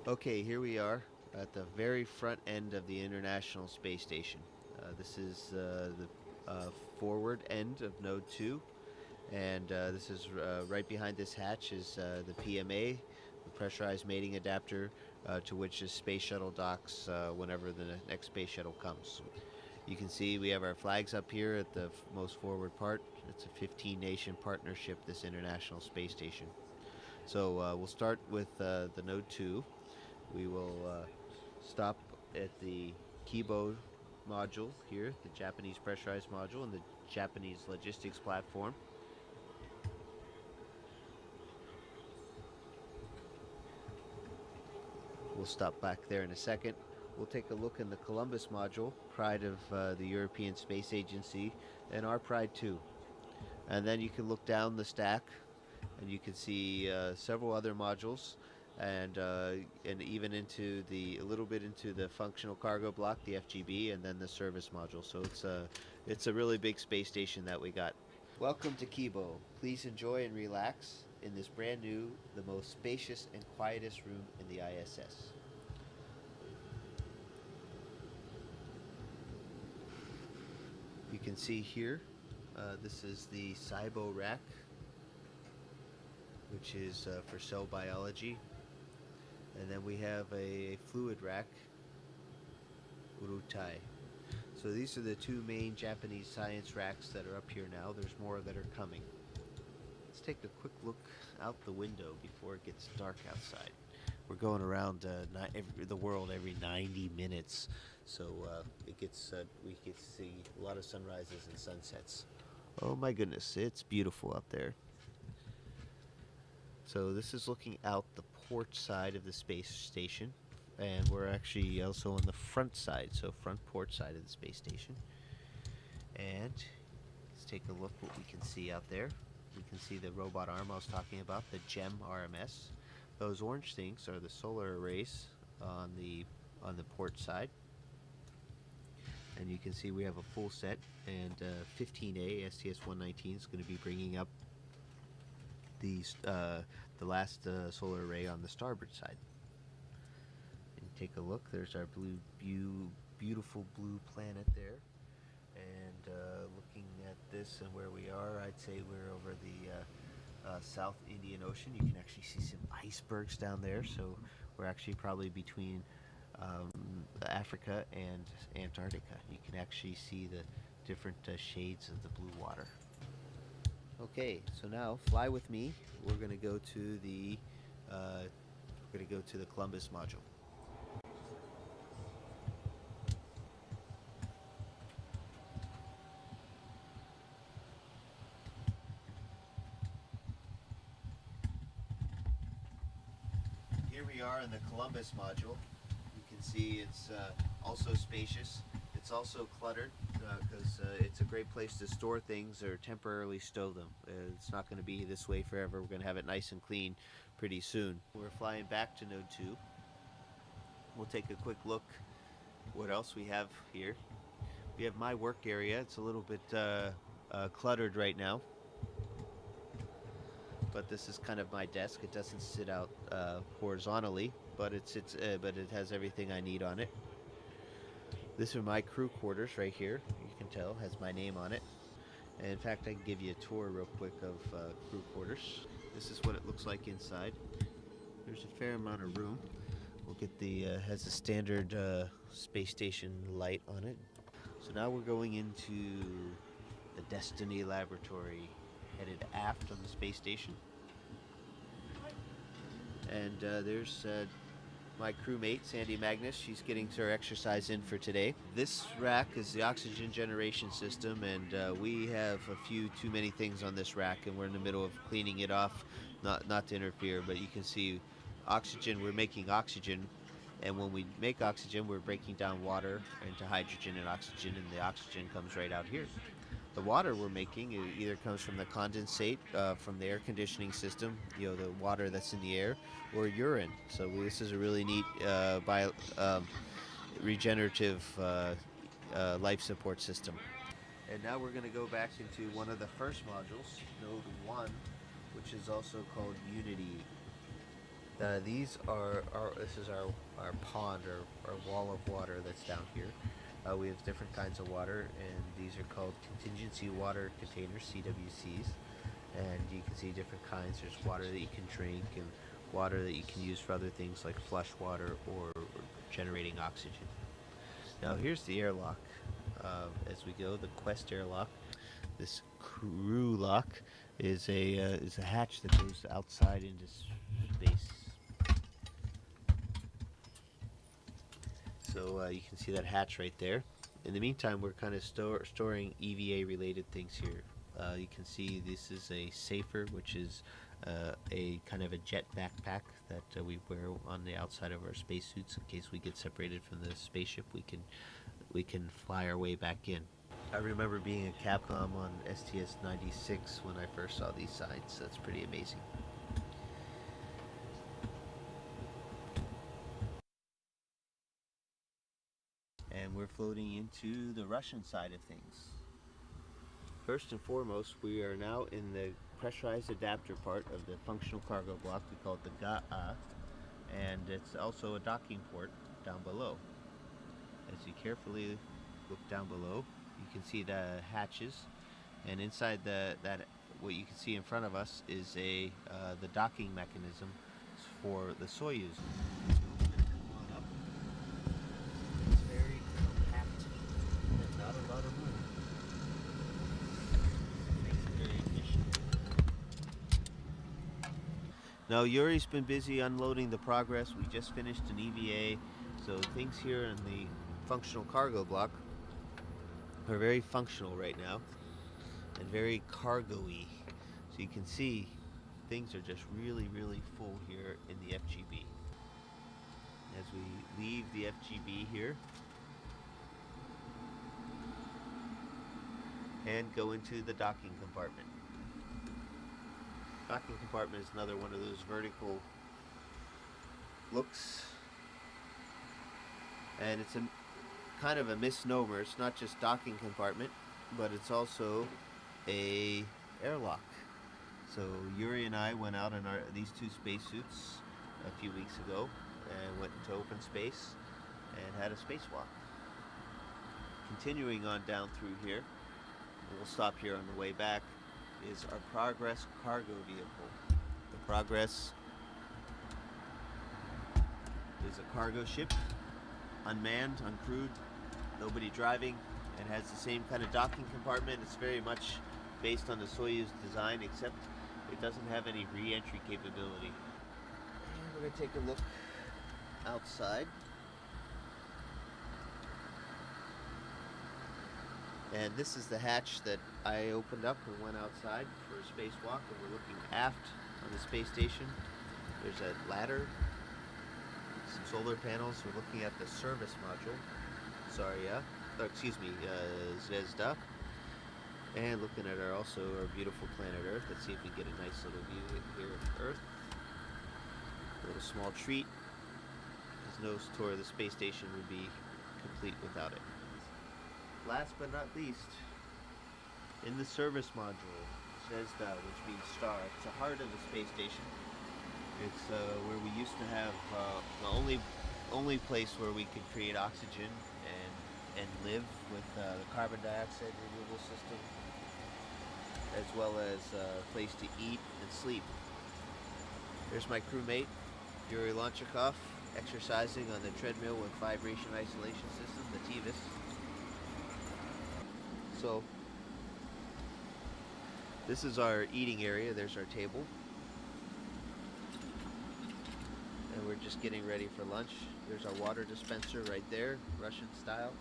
Okay, here we are at the very front end of the International Space Station. This is the forward end of Node 2, and this is right behind this hatch is the PMA, the pressurized mating adapter, to which the space shuttle docks whenever the next space shuttle comes. You can see we have our flags up here at the most forward part. It's a 15 nation partnership, this International Space Station. So we'll start with the Node 2. We will stop at the Kibo module here, the Japanese pressurized module, and the Japanese logistics platform. We'll stop back there in a second. We'll take a look in the Columbus module, pride of the European Space Agency, and our pride too. And then you can look down the stack, and you can see several other modules, and even into the a little bit into the functional cargo block, the FGB, and then the service module. So it's a really big space station that we got. Welcome to Kibo. Please enjoy and relax in this brand new, the most spacious and quietest room in the ISS. You can see here, this is the SIBO rack, which is for cell biology. And then we have a fluid rack, Urutai. So these are the two main Japanese science racks that are up here now. There's more that are coming. Let's take a quick look out the window before it gets dark outside. We're going around the world every 90 minutes, so we get to see a lot of sunrises and sunsets. Oh my goodness, it's beautiful out there. So this is looking out the port side of the space station, and we're actually also on the front side, so front port side of the space station. And let's take a look what we can see out there. We can see the robot arm I was talking about, the GEM RMS. Those orange things are the solar arrays on the port side. And you can see we have a full set, and 15A STS-119 is going to be bringing up the last solar array on the starboard side. And take a look. There's our beautiful blue planet there. And looking at this and where we are, I'd say we're over the South Indian Ocean. You can actually see some icebergs down there. So we're actually probably between Africa and Antarctica. You can actually see the different shades of the blue water. Okay, so now fly with me. We're going to go to the Columbus module. Here we are in the Columbus module. You can see it's also spacious. It's also cluttered because it's a great place to store things or temporarily stow them. It's not going to be this way forever. We're going to have it nice and clean pretty soon. We're flying back to Node 2. We'll take a quick look what else we have here. We have my work area. It's a little bit cluttered right now, but this is kind of my desk. It doesn't sit out horizontally, but it has everything I need on it. This are my crew quarters right here. You can tell has my name on it. And in fact, I can give you a tour real quick of crew quarters. This is what it looks like inside. There's a fair amount of room. We'll get the has a standard space station light on it. So now we're going into the Destiny laboratory, headed aft on the space station. And there's my crewmate, Sandy Magnus. She's getting her exercise in for today. This rack is the oxygen generation system, and we have a few too many things on this rack, and we're in the middle of cleaning it off, not to interfere, but you can see oxygen, we're making oxygen, and when we make oxygen, we're breaking down water into hydrogen and oxygen, and the oxygen comes right out here. The water we're making either comes from the condensate from the air conditioning system, the water that's in the air, or urine. So this is a really neat regenerative life support system. And now we're going to go back into one of the first modules, Node 1, which is also called Unity. These are this is our pond or our wall of water that's down here. We have different kinds of water, and these are called contingency water containers, CWCs. And you can see different kinds. There's water that you can drink, and water that you can use for other things like flush water or generating oxygen. Now here's the airlock. As we go, the Quest airlock. This crew lock is a hatch that goes outside into space. So you can see that hatch right there. In the meantime, we're kind of storing EVA related things here. You can see this is a safer, which is a kind of a jet backpack that we wear on the outside of our spacesuits in case we get separated from the spaceship. We can fly our way back in. I remember being a Capcom on STS 96 when I first saw these signs. That's pretty amazing. And we're floating into the Russian side of things. First and foremost, we are now in the pressurized adapter part of the functional cargo block. We call it the GA, and it's also a docking port down below. As you carefully look down below, you can see the hatches, and inside that what you can see in front of us is the docking mechanism for the Soyuz. Come on up. It's very compact and not a lot of room. Makes it very efficient. Now Yuri's been busy unloading the Progress. We just finished an EVA, so things here in the functional cargo block are very functional right now and very cargo-y. So you can see things are just really, really full here in the FGB. As we leave the FGB here and go into the docking compartment. Docking compartment is another one of those vertical looks, and it's a kind of a misnomer. It's not just docking compartment, but it's also a airlock. So Yuri and I went out in these two spacesuits a few weeks ago and went into open space and had a spacewalk. Continuing on down through here, and we'll stop here on the way back, is our Progress cargo vehicle. The Progress is a cargo ship, unmanned, uncrewed, nobody driving, and has the same kind of docking compartment. It's very much based on the Soyuz design, except it doesn't have any re-entry capability. And we're going to take a look outside. And this is the hatch that I opened up and went outside for a spacewalk, and we're looking aft on the space station. There's a ladder, some solar panels. We're looking at the service module, Zvezda, and looking at our beautiful planet Earth. Let's see if we get a nice little view here of Earth. A little small treat, because no tour of the space station would be complete without it. Last but not least, in the service module, Zvezda, which means star, it's the heart of the space station. It's where we used to have the only place where we could create oxygen and live with the carbon dioxide removal system, as well as a place to eat and sleep. There's my crewmate, Yuri Lonchikov, exercising on the treadmill with vibration isolation system, the TVIS. So this is our eating area. There's our table. And we're just getting ready for lunch. There's our water dispenser right there, Russian style.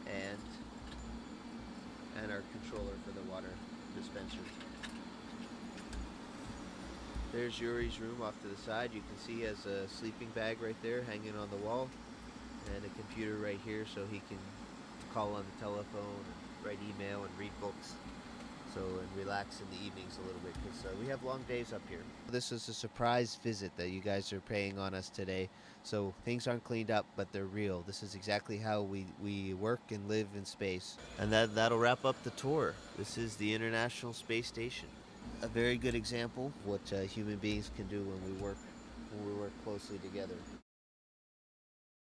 And our controller for the water dispenser. There's Yuri's room off to the side. You can see he has a sleeping bag right there hanging on the wall, and a computer right here so he can call on the telephone and write email and read books. And relax in the evenings a little bit, because we have long days up here. This is a surprise visit that you guys are paying on us today. So things aren't cleaned up, but they're real. This is exactly how we work and live in space. And that'll wrap up the tour. This is the International Space Station. A very good example of what human beings can do when we work when we work closely together.